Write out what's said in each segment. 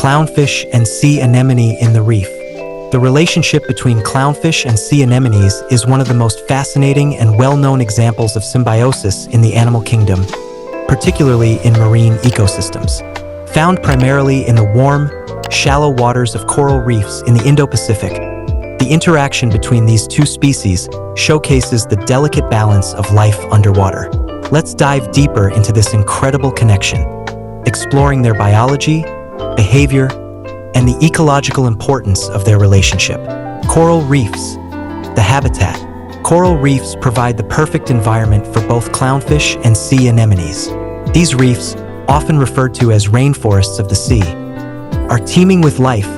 Clownfish and sea anemone in the reef. The relationship between clownfish and sea anemones is one of the most fascinating and well-known examples of symbiosis in the animal kingdom, particularly in marine ecosystems. Found primarily in the warm, shallow waters of coral reefs in the Indo-Pacific, the interaction between these two species showcases the delicate balance of life underwater. Let's dive deeper into this incredible connection, exploring their biology, behavior, and the ecological importance of their relationship. Coral reefs, the habitat. Coral reefs provide the perfect environment for both clownfish and sea anemones. These reefs, often referred to as rainforests of the sea, are teeming with life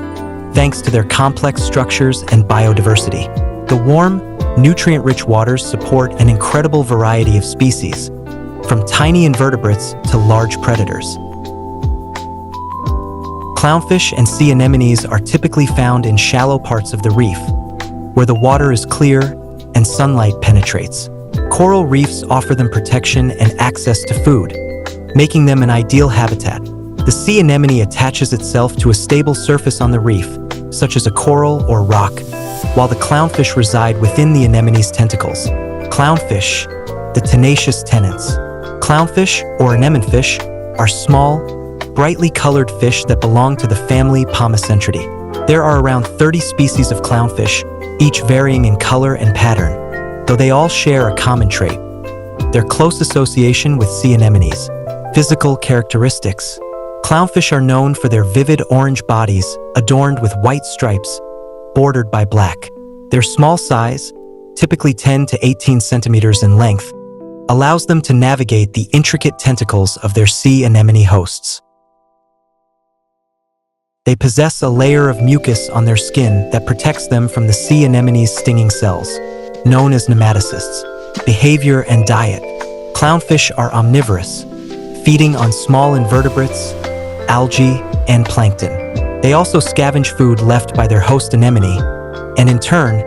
thanks to their complex structures and biodiversity. The warm, nutrient-rich waters support an incredible variety of species, from tiny invertebrates to large predators. Clownfish and sea anemones are typically found in shallow parts of the reef, where the water is clear and sunlight penetrates. Coral reefs offer them protection and access to food, making them an ideal habitat. The sea anemone attaches itself to a stable surface on the reef, such as a coral or rock, while the clownfish reside within the anemone's tentacles. Clownfish, the tenacious tenants. Clownfish, or anemonefish, are small, brightly colored fish that belong to the family Pomacentridae. There are around 30 species of clownfish, each varying in color and pattern, though they all share a common trait: their close association with sea anemones. Physical characteristics. Clownfish are known for their vivid orange bodies adorned with white stripes, bordered by black. Their small size, typically 10 to 18 centimeters in length, allows them to navigate the intricate tentacles of their sea anemone hosts. They possess a layer of mucus on their skin that protects them from the sea anemone's stinging cells, known as nematocysts. Behavior and diet. Clownfish are omnivorous, feeding on small invertebrates, algae, and plankton. They also scavenge food left by their host anemone, and in turn,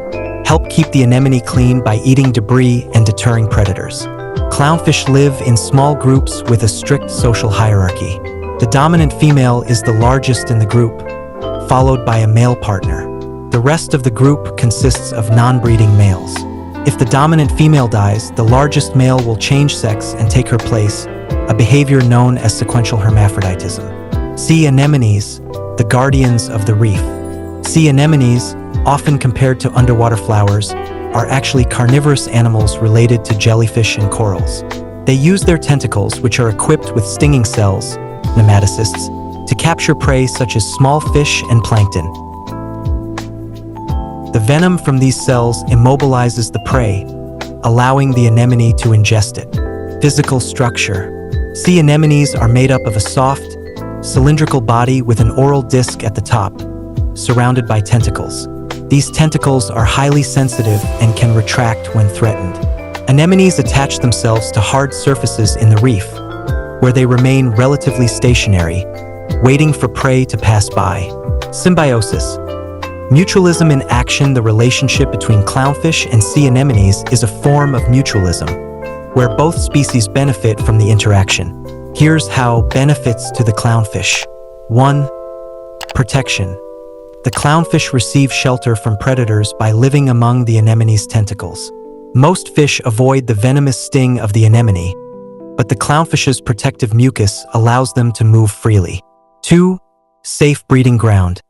help keep the anemone clean by eating debris and deterring predators. Clownfish live in small groups with a strict social hierarchy. The dominant female is the largest in the group, followed by a male partner. The rest of the group consists of non-breeding males. If the dominant female dies, the largest male will change sex and take her place, a behavior known as sequential hermaphroditism. Sea anemones, the guardians of the reef. Sea anemones, often compared to underwater flowers, are actually carnivorous animals related to jellyfish and corals. They use their tentacles, which are equipped with stinging cells, nematocysts, to capture prey such as small fish and plankton. The venom from these cells immobilizes the prey, allowing the anemone to ingest it. Physical structure. Sea anemones are made up of a soft, cylindrical body with an oral disc at the top, surrounded by tentacles. These tentacles are highly sensitive and can retract when threatened. Anemones attach themselves to hard surfaces in the reef, where they remain relatively stationary, waiting for prey to pass by. Symbiosis. Mutualism in action. The relationship between clownfish and sea anemones is a form of mutualism, where both species benefit from the interaction. Here's how benefits to the clownfish. 1. Protection. The clownfish receive shelter from predators by living among the anemone's tentacles. Most fish avoid the venomous sting of the anemone, but the clownfish's protective mucus allows them to move freely. 2. Safe breeding ground.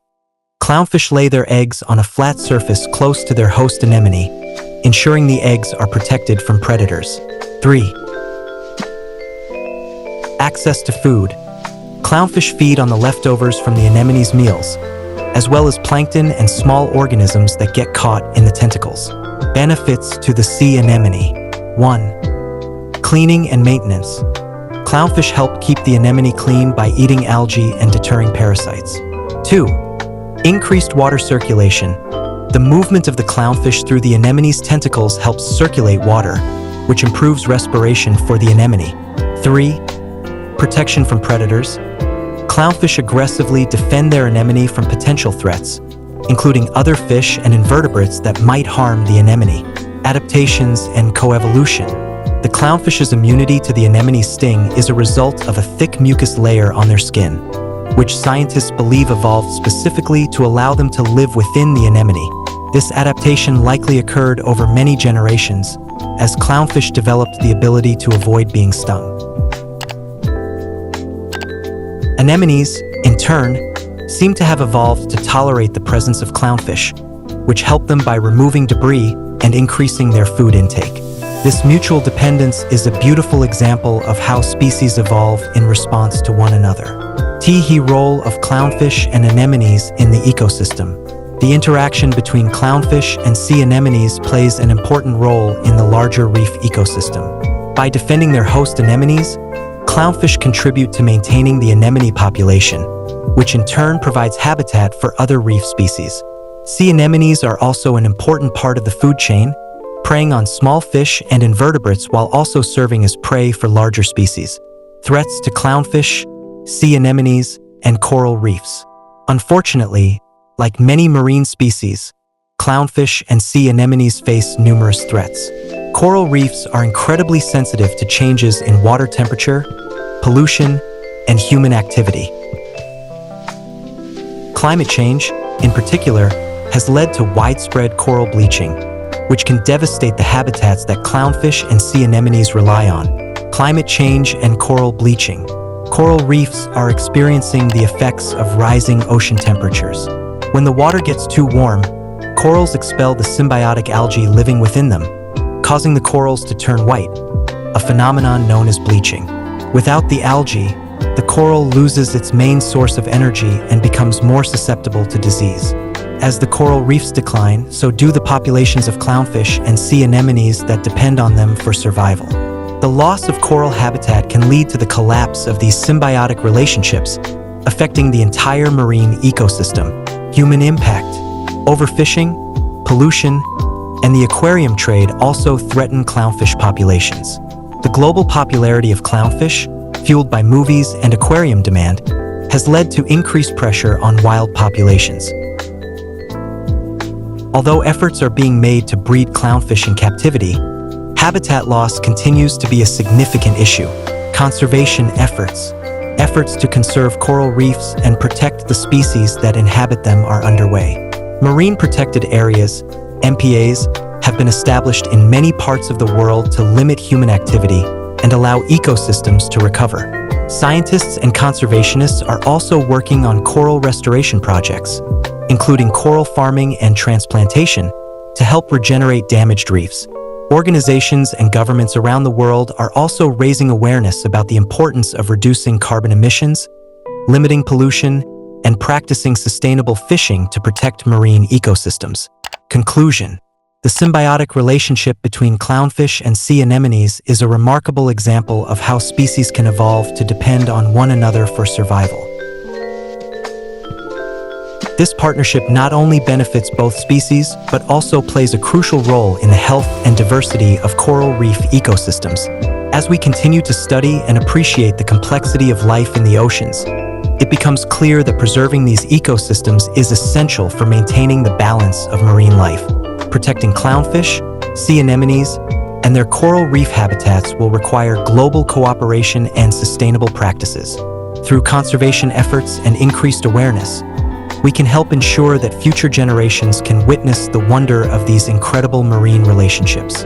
Clownfish lay their eggs on a flat surface close to their host anemone, ensuring the eggs are protected from predators. 3. Access to food. Clownfish feed on the leftovers from the anemone's meals, as well as plankton and small organisms that get caught in the tentacles. Benefits to the sea anemone. 1. Cleaning and maintenance. Clownfish help keep the anemone clean by eating algae and deterring parasites. 2. Increased water circulation. The movement of the clownfish through the anemone's tentacles helps circulate water, which improves respiration for the anemone. 3. Protection from predators. Clownfish aggressively defend their anemone from potential threats, including other fish and invertebrates that might harm the anemone. Adaptations and coevolution. The clownfish's immunity to the anemone's sting is a result of a thick mucus layer on their skin, which scientists believe evolved specifically to allow them to live within the anemone. This adaptation likely occurred over many generations, as clownfish developed the ability to avoid being stung. Anemones, in turn, seem to have evolved to tolerate the presence of clownfish, which help them by removing debris and increasing their food intake. This mutual dependence is a beautiful example of how species evolve in response to one another. Key role of clownfish and anemones in the ecosystem. The interaction between clownfish and sea anemones plays an important role in the larger reef ecosystem. By defending their host anemones, clownfish contribute to maintaining the anemone population, which in turn provides habitat for other reef species. Sea anemones are also an important part of the food chain, preying on small fish and invertebrates while also serving as prey for larger species. Threats to clownfish, sea anemones, and coral reefs. Unfortunately, like many marine species, clownfish and sea anemones face numerous threats. Coral reefs are incredibly sensitive to changes in water temperature, pollution, and human activity. Climate change, in particular, has led to widespread coral bleaching, which can devastate the habitats that clownfish and sea anemones rely on. Climate change and coral bleaching. Coral reefs are experiencing the effects of rising ocean temperatures. When the water gets too warm, corals expel the symbiotic algae living within them, causing the corals to turn white, a phenomenon known as bleaching. Without the algae, the coral loses its main source of energy and becomes more susceptible to disease. As the coral reefs decline, so do the populations of clownfish and sea anemones that depend on them for survival. The loss of coral habitat can lead to the collapse of these symbiotic relationships, affecting the entire marine ecosystem. Human impact, overfishing, pollution, and the aquarium trade also threaten clownfish populations. The global popularity of clownfish, fueled by movies and aquarium demand, has led to increased pressure on wild populations. Although efforts are being made to breed clownfish in captivity, habitat loss continues to be a significant issue. Conservation efforts to conserve coral reefs and protect the species that inhabit them are underway. Marine protected areas, MPAs, have been established in many parts of the world to limit human activity and allow ecosystems to recover. Scientists and conservationists are also working on coral restoration projects, including coral farming and transplantation, to help regenerate damaged reefs. Organizations and governments around the world are also raising awareness about the importance of reducing carbon emissions, limiting pollution, and practicing sustainable fishing to protect marine ecosystems. Conclusion: the symbiotic relationship between clownfish and sea anemones is a remarkable example of how species can evolve to depend on one another for survival. This partnership not only benefits both species, but also plays a crucial role in the health and diversity of coral reef ecosystems. As we continue to study and appreciate the complexity of life in the oceans, it becomes clear that preserving these ecosystems is essential for maintaining the balance of marine life. Protecting clownfish, sea anemones, and their coral reef habitats will require global cooperation and sustainable practices. Through conservation efforts and increased awareness, we can help ensure that future generations can witness the wonder of these incredible marine relationships.